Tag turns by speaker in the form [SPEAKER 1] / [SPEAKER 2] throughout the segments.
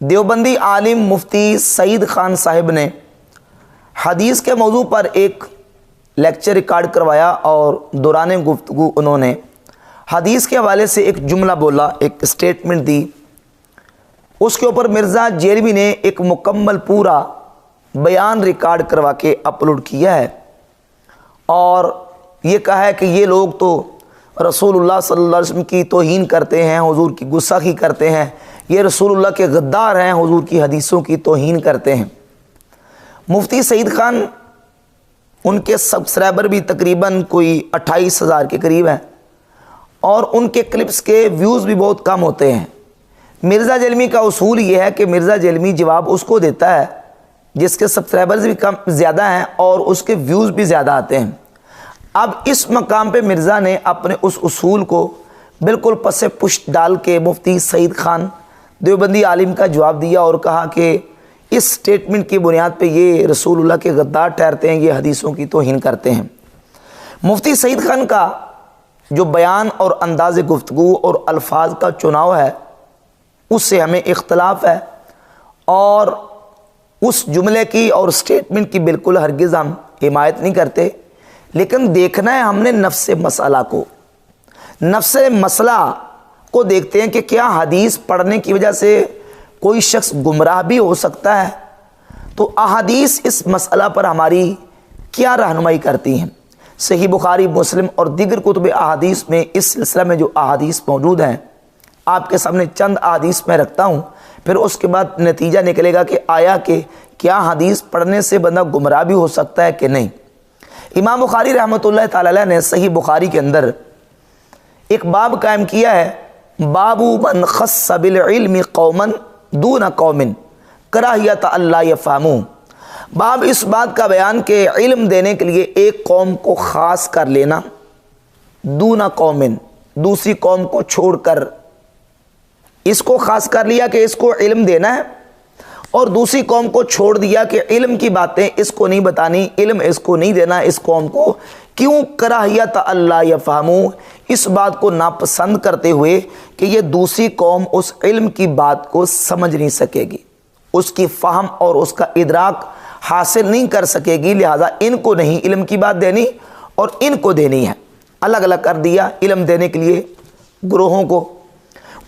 [SPEAKER 1] دیوبندی عالم مفتی سعید خان صاحب نے حدیث کے موضوع پر ایک لیکچر ریکارڈ کروایا اور دوران گفتگو انہوں نے حدیث کے حوالے سے ایک جملہ بولا، ایک سٹیٹمنٹ دی۔ اس کے اوپر مرزا جیلوی نے ایک مکمل پورا بیان ریکارڈ کروا کے اپلوڈ کیا ہے اور یہ کہا ہے کہ یہ لوگ تو رسول اللہ صلی اللہ علیہ وسلم کی توہین کرتے ہیں، حضور کی گستاخی کرتے ہیں، یہ رسول اللہ کے غدار ہیں، حضور کی حدیثوں کی توہین کرتے ہیں۔ مفتی سعید خان، ان کے سبسکرائبر بھی تقریباً کوئی 28,000 کے قریب ہیں اور ان کے کلپس کے ویوز بھی بہت کم ہوتے ہیں۔ مرزا جیلوی کا اصول یہ ہے کہ مرزا جیلوی جواب اس کو دیتا ہے جس کے سبسکرائبرز بھی زیادہ ہیں اور اس کے ویوز بھی زیادہ آتے ہیں۔ اب اس مقام پہ مرزا نے اپنے اس اصول کو بالکل پس پشت ڈال کے مفتی سعید خان دیوبندی عالم کا جواب دیا اور کہا کہ اس سٹیٹمنٹ کی بنیاد پہ یہ رسول اللہ کے غدار ٹھہرتے ہیں، یہ حدیثوں کی توہین کرتے ہیں۔ مفتی سعید خان کا جو بیان اور انداز گفتگو اور الفاظ کا چناؤ ہے اس سے ہمیں اختلاف ہے اور اس جملے کی اور سٹیٹمنٹ کی بالکل ہرگز ہم حمایت نہیں کرتے، لیکن دیکھنا ہے ہم نے نفس مسئلہ کو، نفس مسئلہ کو دیکھتے ہیں کہ کیا حدیث پڑھنے کی وجہ سے کوئی شخص گمراہ بھی ہو سکتا ہے، تو احادیث اس مسئلہ پر ہماری کیا رہنمائی کرتی ہیں۔ صحیح بخاری، مسلم اور دیگر کتب احادیث میں اس سلسلہ میں جو احادیث موجود ہیں آپ کے سامنے چند احادیث میں رکھتا ہوں، پھر اس کے بعد نتیجہ نکلے گا کہ آیا کہ کیا حدیث پڑھنے سے بندہ گمراہ بھی ہو سکتا ہے کہ نہیں۔ امام بخاری رحمۃ اللہ تعالی علیہ نے صحیح بخاری کے اندر ایک باب قائم کیا ہے، باب من خص بالعلم قوما دون قوم کراہیت اللہ یفہموا، باب اس بات کا بیان کہ علم دینے کے لیے ایک قوم کو خاص کر لینا، دون قوم دوسری قوم کو چھوڑ کر اس کو خاص کر لیا کہ اس کو علم دینا ہے اور دوسری قوم کو چھوڑ دیا کہ علم کی باتیں اس کو نہیں بتانی، علم اس کو نہیں دینا اس قوم کو۔ کیوں؟ کراہیت اللہ یفہموا، اس بات کو ناپسند کرتے ہوئے کہ یہ دوسری قوم اس علم کی بات کو سمجھ نہیں سکے گی، اس کی فہم اور اس کا ادراک حاصل نہیں کر سکے گی، لہذا ان کو نہیں علم کی بات دینی اور ان کو دینی ہے، الگ الگ کر دیا علم دینے کے لیے گروہوں کو۔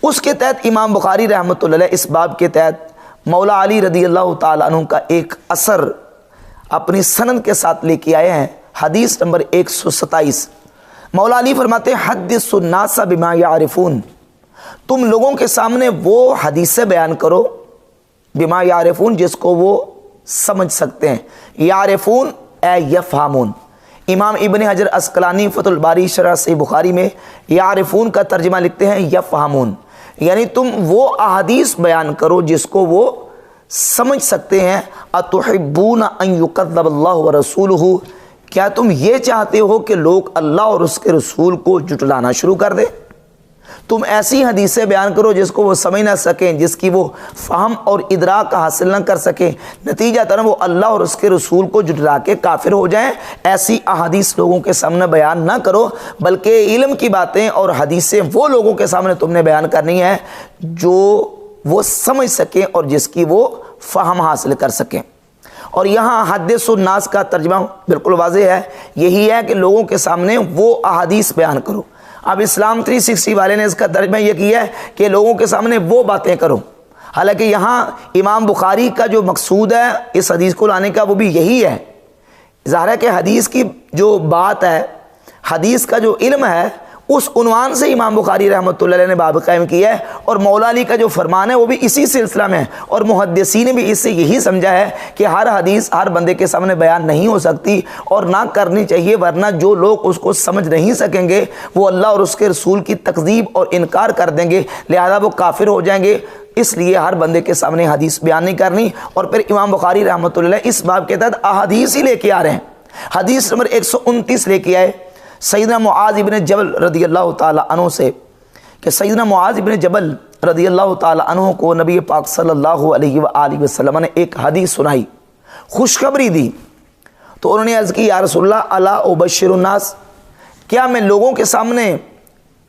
[SPEAKER 1] اس کے تحت امام بخاری رحمۃ اللہ علیہ اس باب کے تحت مولا علی رضی اللہ تعالیٰ عنہ کا ایک اثر اپنی سند کے ساتھ لے کے آئے ہیں، حدیث نمبر 127۔ مولا علی فرماتے ہیں حدث الناس بما یعرفون، تم لوگوں کے سامنے وہ حدیثیں بیان کرو بما یعرفون جس کو وہ سمجھ سکتے ہیں، یعرفون اے یفہمون۔ امام ابن حجر عسقلانی فتح الباری شرح صحیح بخاری میں یعرفون کا ترجمہ لکھتے ہیں یفہمون، یعنی تم وہ احادیث بیان کرو جس کو وہ سمجھ سکتے ہیں۔ اتحبون ان یکذب اللہ ورسولہ، کیا تم یہ چاہتے ہو کہ لوگ اللہ اور اس کے رسول کو جھٹلانا شروع کر دیں؟ تم ایسی حدیثیں بیان کرو جس کو وہ سمجھ نہ سکیں، جس کی وہ فہم اور ادراک حاصل نہ کر سکیں، نتیجہ تن وہ اللہ اور اس کے رسول کو جھٹلا کے کافر ہو جائیں۔ ایسی احادیث لوگوں کے سامنے بیان نہ کرو، بلکہ علم کی باتیں اور حدیثیں وہ لوگوں کے سامنے تم نے بیان کرنی ہے جو وہ سمجھ سکیں اور جس کی وہ فہم حاصل کر سکیں۔ اور یہاں حدث الناس کا ترجمہ بالکل واضح ہے، یہی ہے کہ لوگوں کے سامنے وہ احادیث بیان کرو۔ اب اسلام 360 والے نے اس کا ترجمہ یہ کیا ہے کہ لوگوں کے سامنے وہ باتیں کرو، حالانکہ یہاں امام بخاری کا جو مقصود ہے اس حدیث کو لانے کا وہ بھی یہی ہے۔ ظاہر ہے کہ حدیث کی جو بات ہے، حدیث کا جو علم ہے، اس عنوان سے امام بخاری رحمۃ اللہ علیہ نے باب قائم کیا ہے اور مولا علی کا جو فرمان ہے وہ بھی اسی سلسلہ میں ہے، اور محدثین نے بھی اس سے یہی سمجھا ہے کہ ہر حدیث ہر بندے کے سامنے بیان نہیں ہو سکتی اور نہ کرنی چاہیے، ورنہ جو لوگ اس کو سمجھ نہیں سکیں گے وہ اللہ اور اس کے رسول کی تکذیب اور انکار کر دیں گے، لہذا وہ کافر ہو جائیں گے۔ اس لیے ہر بندے کے سامنے حدیث بیان نہیں کرنی۔ اور پھر امام بخاری رحمۃ اللہ علیہ اس باب کے تحت احادیث ہی لے کے آ رہے ہیں۔ حدیث نمبر 129 لے کے آئے سیدنا معاذ ابن جبل رضی اللہ تعالی عنہ سے کہ سیدنا معاذ ابن جبل رضی اللہ تعالی عنہ کو نبی پاک صلی اللہ علیہ وآلہ وسلم نے ایک حدیث سنائی، خوشخبری دی، تو انہوں نے عرض کی یا رسول اللہ الا ابشر الناس، کیا میں لوگوں کے سامنے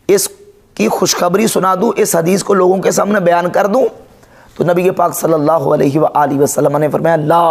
[SPEAKER 1] اس کی خوشخبری سنا دوں، اس حدیث کو لوگوں کے سامنے بیان کر دوں؟ تو نبی پاک صلی اللہ علیہ وآلہ وسلم نے فرمایا لا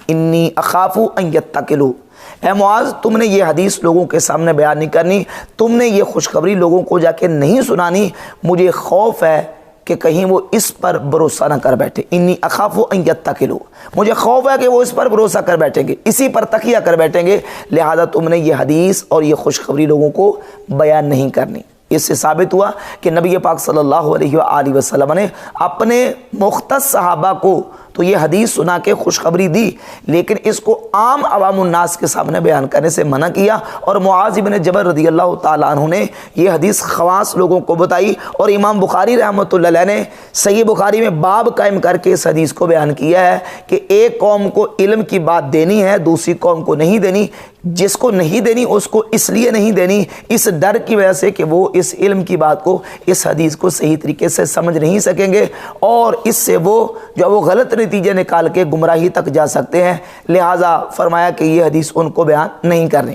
[SPEAKER 1] انی اخاف ان یتکلوا، اے معاذ تم نے یہ حدیث لوگوں کے سامنے بیان نہیں کرنی، تم نے یہ خوشخبری لوگوں کو جا کے نہیں سنانی، مجھے خوف ہے کہ کہیں وہ اس پر بھروسہ نہ کر بیٹھے، انی اخاف ان یتکلوا، مجھے خوف ہے کہ وہ اس پر بھروسہ کر بیٹھیں گے، اسی پر تکیہ کر بیٹھیں گے، لہذا تم نے یہ حدیث اور یہ خوشخبری لوگوں کو بیان نہیں کرنی۔ اس سے ثابت ہوا کہ نبی پاک صلی اللہ علیہ وآلہ وسلم نے اپنے مختص صحابہ کو تو یہ حدیث سنا کے خوشخبری دی، لیکن اس کو عام عوام الناس کے سامنے بیان کرنے سے منع کیا، اور معاذ بن جبل رضی اللہ تعالیٰ عنہ نے یہ حدیث خواص لوگوں کو بتائی، اور امام بخاری رحمۃ اللہ علیہ نے صحیح بخاری میں باب قائم کر کے اس حدیث کو بیان کیا ہے کہ ایک قوم کو علم کی بات دینی ہے، دوسری قوم کو نہیں دینی، جس کو نہیں دینی اس کو اس لیے نہیں دینی اس ڈر کی وجہ سے کہ وہ اس علم کی بات کو، اس حدیث کو صحیح طریقے سے سمجھ نہیں سکیں گے، اور اس سے وہ غلط نتیجے نکال کے گمراہی تک جا سکتے ہیں، لہٰذا فرمایا کہ یہ حدیث ان کو بیان نہیں کرنی۔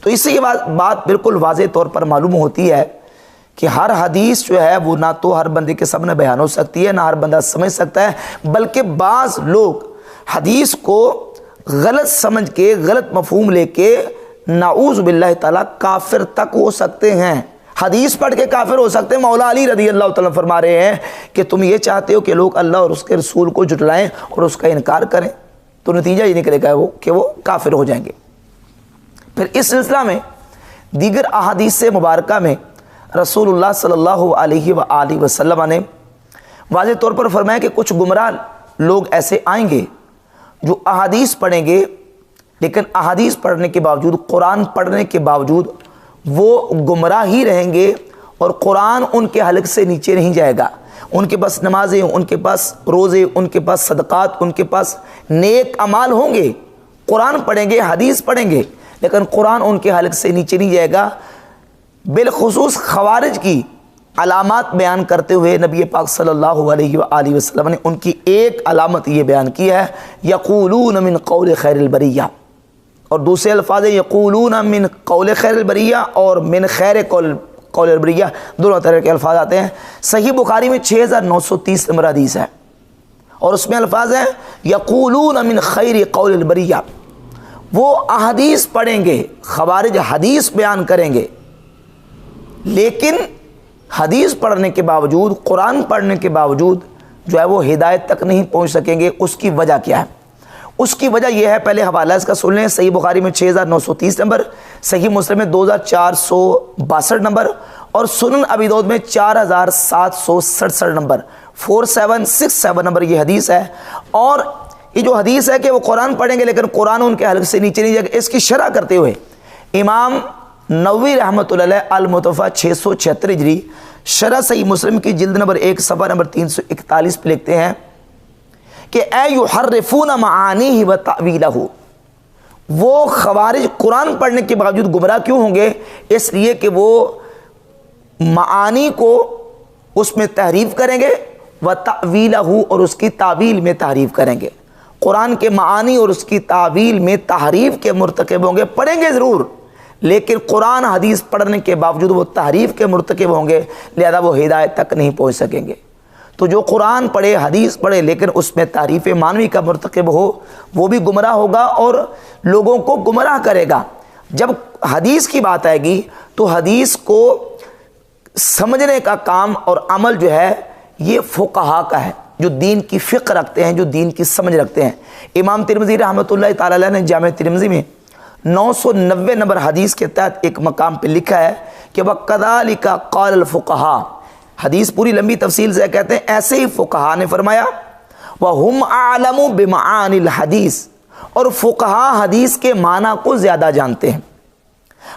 [SPEAKER 1] تو اس سے یہ بات بالکل واضح طور پر معلوم ہوتی ہے کہ ہر حدیث جو ہے وہ نہ تو ہر بندے کے سامنے بیان ہو سکتی ہے، نہ ہر بندہ سمجھ سکتا ہے، بلکہ بعض لوگ حدیث کو غلط سمجھ کے غلط مفہوم لے کے نعوذ باللہ تعالیٰ کافر تک ہو سکتے ہیں، حدیث پڑھ کے کافر ہو سکتے ہیں۔ مولا علی رضی اللہ تعالیٰ فرما رہے ہیں کہ تم یہ چاہتے ہو کہ لوگ اللہ اور اس کے رسول کو جھٹلائیں اور اس کا انکار کریں، تو نتیجہ یہ نکلے گا کہ وہ کافر ہو جائیں گے۔ پھر اس سلسلہ میں دیگر احادیث مبارکہ میں رسول اللہ صلی اللہ علیہ وآلہ وسلم نے واضح طور پر فرمایا کہ کچھ گمراہ لوگ ایسے آئیں گے جو احادیث پڑھیں گے، لیکن احادیث پڑھنے کے باوجود، قرآن پڑھنے کے باوجود وہ گمراہ ہی رہیں گے، اور قرآن ان کے حلق سے نیچے نہیں جائے گا، ان کے پاس نمازیں، ان کے پاس روزے، ان کے پاس صدقات، ان کے پاس نیک اعمال ہوں گے، قرآن پڑھیں گے، حدیث پڑھیں گے، لیکن قرآن ان کے حلق سے نیچے نہیں جائے گا۔ بالخصوص خوارج کی علامات بیان کرتے ہوئے نبی پاک صلی اللہ علیہ وآلہ وسلم نے ان کی ایک علامت یہ بیان کی ہے، یقولون من قول خیر البریہ، اور دوسرے الفاظ یقولون من قول خیر البریہ اور من خیر قول البریہ، دونوں طرح کے الفاظ آتے ہیں۔ صحیح بخاری میں 6930 نمبر حدیث ہے، اور اس میں الفاظ ہیں یقولون من خیر قول البریہ، وہ احادیث پڑھیں گے، خوارج حدیث بیان کریں گے، لیکن حدیث پڑھنے کے باوجود، قرآن پڑھنے کے باوجود جو ہے وہ ہدایت تک نہیں پہنچ سکیں گے۔ اس کی وجہ کیا ہے؟ اس کی وجہ یہ ہے، پہلے حوالہ اس کا سن لیں، صحیح بخاری میں 6930 نمبر، صحیح مسلم میں 2462 نمبر، اور سنن ابی داؤد میں 4767 نمبر، 4767 نمبر یہ حدیث ہے۔ اور یہ جو حدیث ہے کہ وہ قرآن پڑھیں گے لیکن قرآن ان کے حلق سے نیچے نہیں جائے گا، اس کی شرح کرتے ہوئے امام نووی رحمۃ اللہ علیہ المتوفیٰ 676 ہجری شرح صحیح مسلم کی جلد نمبر 1 صفحہ نمبر 341 پہ لکھتے ہیں کہ اے یحرفون معانیہ و تأویلہ، وہ خوارج قرآن پڑھنے کے باوجود گمراہ کیوں ہوں گے؟ اس لیے کہ وہ معانی کو اس میں تحریف کریں گے، و تأویلہ، اور اس کی تعویل میں تحریف کریں گے۔ قرآن کے معانی اور اس کی تعویل میں تحریف کے مرتکب ہوں گے، پڑھیں گے ضرور، لیکن قرآن حدیث پڑھنے کے باوجود وہ تحریف کے مرتکب ہوں گے، لہذا وہ ہدایت تک نہیں پہنچ سکیں گے۔ تو جو قرآن پڑھے، حدیث پڑھے، لیکن اس میں تعریف معنوی کا مرتکب ہو، وہ بھی گمراہ ہوگا اور لوگوں کو گمراہ کرے گا۔ جب حدیث کی بات آئے گی تو حدیث کو سمجھنے کا کام اور عمل جو ہے یہ فقہا کا ہے، جو دین کی فقہ رکھتے ہیں، جو دین کی سمجھ رکھتے ہیں۔ امام ترمذی رحمۃ اللہ تعالی علیہ نے جامع ترمذی میں 990 نمبر حدیث کے تحت ایک مقام پہ لکھا ہے کہ وَكَذَلِكَ قَالَ الْفُقَهَاءُ، حدیث پوری لمبی تفصیل سے کہتے ہیں ایسے ہی فقہا نے فرمایا، وَهُمْ أَعْلَمُ بِمَعَانِ الْحَدِيثِ، اور فقہا حدیث کے معنی کو زیادہ جانتے ہیں،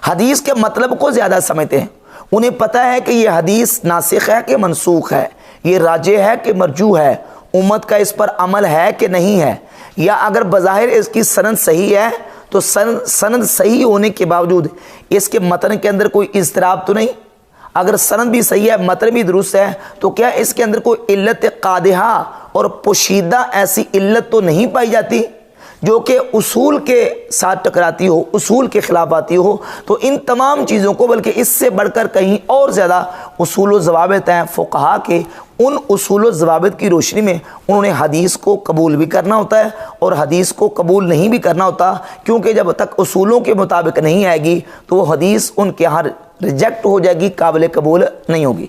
[SPEAKER 1] حدیث کے مطلب کو زیادہ سمجھتے ہیں، انہیں پتہ ہے کہ یہ حدیث ناسخ ہے کہ منسوخ ہے، یہ راجح ہے کہ مرجوح ہے، امت کا اس پر عمل ہے کہ نہیں ہے، یا اگر بظاہر اس کی سند صحیح ہے تو سند صحیح ہونے کے باوجود اس کے متن کے اندر کوئی اضطراب تو نہیں، اگر سند بھی صحیح ہے، متن بھی درست ہے، تو کیا اس کے اندر کوئی علت قادحہ اور پوشیدہ ایسی علت تو نہیں پائی جاتی جو کہ اصول کے ساتھ ٹکراتی ہو، اصول کے خلاف آتی ہو؟ تو ان تمام چیزوں کو، بلکہ اس سے بڑھ کر کہیں اور زیادہ اصول و ضوابط ہیں فقہا کے، ان اصول و ضوابط کی روشنی میں انہوں نے حدیث کو قبول بھی کرنا ہوتا ہے اور حدیث کو قبول نہیں بھی کرنا ہوتا، کیونکہ جب تک اصولوں کے مطابق نہیں آئے گی تو وہ حدیث ان کے ہاں ریجیکٹ ہو جائے گی، قابل قبول نہیں ہوگی۔